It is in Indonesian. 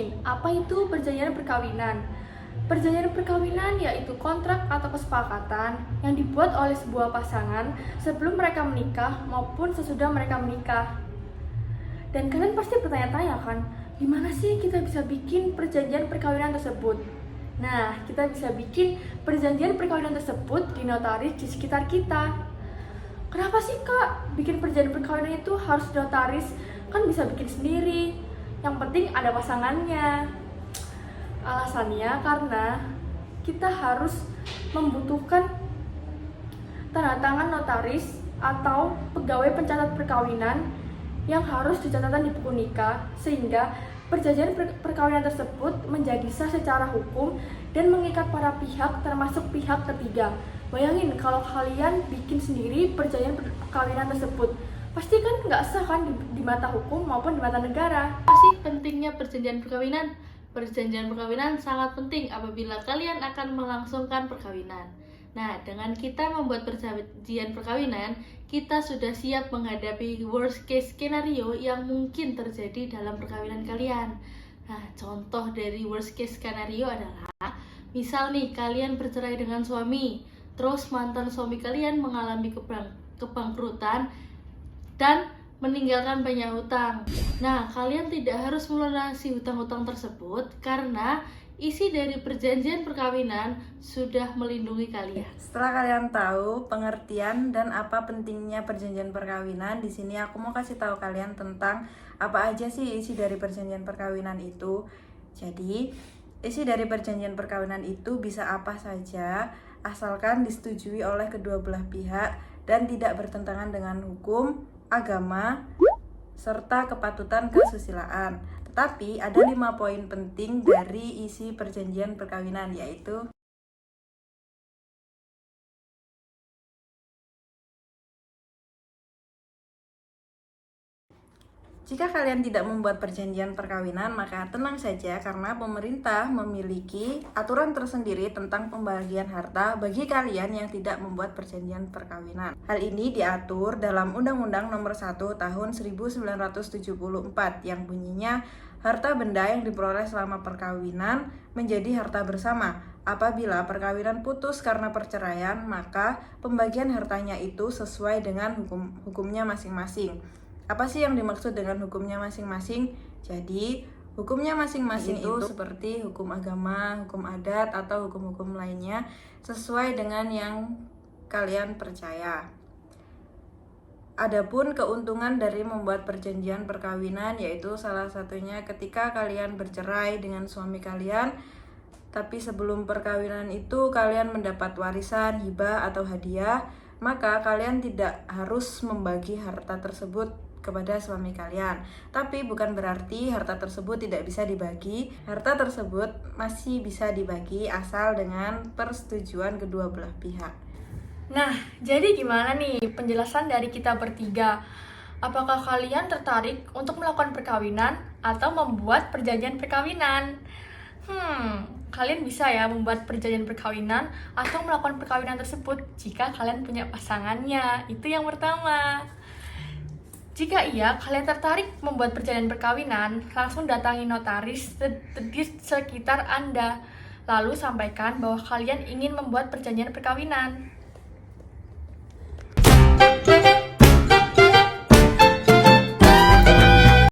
jelasin apa itu perjanjian perkawinan. Perjanjian perkawinan yaitu kontrak atau kesepakatan yang dibuat oleh sebuah pasangan sebelum mereka menikah maupun sesudah mereka menikah. Dan kalian pasti bertanya-tanya kan, gimana sih kita bisa bikin perjanjian perkawinan tersebut? Nah, kita bisa bikin perjanjian perkawinan tersebut di notaris di sekitar kita. Kenapa sih kak, bikin perjanjian perkawinan itu harus di notaris? Kan bisa bikin sendiri, yang penting ada pasangannya. Alasannya karena kita harus membutuhkan tanda tangan notaris atau pegawai pencatat perkawinan yang harus dicatatkan di buku nikah, sehingga perjanjian perkawinan tersebut menjadi sah secara hukum dan mengikat para pihak termasuk pihak ketiga. Bayangin kalau kalian bikin sendiri perjanjian perkawinan tersebut, pasti kan nggak sah kan di mata hukum maupun di mata negara. Apa sih pentingnya perjanjian perkawinan? Perjanjian perkawinan sangat penting apabila kalian akan melangsungkan perkawinan. Nah, dengan kita membuat perjanjian perkawinan, kita sudah siap menghadapi worst case skenario yang mungkin terjadi dalam perkawinan kalian. Nah, contoh dari worst case skenario adalah, misal nih, kalian bercerai dengan suami, terus mantan suami kalian mengalami kebangkrutan dan meninggalkan banyak hutang. Nah, kalian tidak harus melunasi hutang-hutang tersebut karena isi dari perjanjian perkawinan sudah melindungi kalian. Setelah kalian tahu pengertian dan apa pentingnya perjanjian perkawinan, di sini aku mau kasih tahu kalian tentang apa aja sih isi dari perjanjian perkawinan itu. Jadi, isi dari perjanjian perkawinan itu bisa apa saja, asalkan disetujui oleh kedua belah pihak dan tidak bertentangan dengan hukum, agama, serta kepatutan kesusilaan. Tetapi ada 5 poin penting dari isi perjanjian perkawinan, yaitu jika kalian tidak membuat perjanjian perkawinan, maka tenang saja karena pemerintah memiliki aturan tersendiri tentang pembagian harta bagi kalian yang tidak membuat perjanjian perkawinan. Hal ini diatur dalam Undang-Undang Nomor 1 Tahun 1974 yang bunyinya, harta benda yang diperoleh selama perkawinan menjadi harta bersama. Apabila perkawinan putus karena perceraian, maka pembagian hartanya itu sesuai dengan hukumnya masing-masing. Apa sih yang dimaksud dengan hukumnya masing-masing? Jadi, hukumnya masing-masing itu seperti hukum agama, hukum adat, atau hukum-hukum lainnya sesuai dengan yang kalian percaya. Adapun keuntungan dari membuat perjanjian perkawinan yaitu salah satunya ketika kalian bercerai dengan suami kalian, tapi sebelum perkawinan itu kalian mendapat warisan, hibah, atau hadiah, maka kalian tidak harus membagi harta tersebut kepada suami kalian. Tapi bukan berarti harta tersebut tidak bisa dibagi. Harta tersebut masih bisa dibagi asal dengan persetujuan kedua belah pihak. Nah, jadi gimana nih penjelasan dari kita bertiga? Apakah kalian tertarik untuk melakukan perkawinan atau membuat perjanjian perkawinan? Kalian bisa ya membuat perjanjian perkawinan atau melakukan perkawinan tersebut jika kalian punya pasangannya. Itu yang pertama. Jika iya, kalian tertarik membuat perjanjian perkawinan, langsung datangi notaris di sekitar Anda. Lalu sampaikan bahwa kalian ingin membuat perjanjian perkawinan.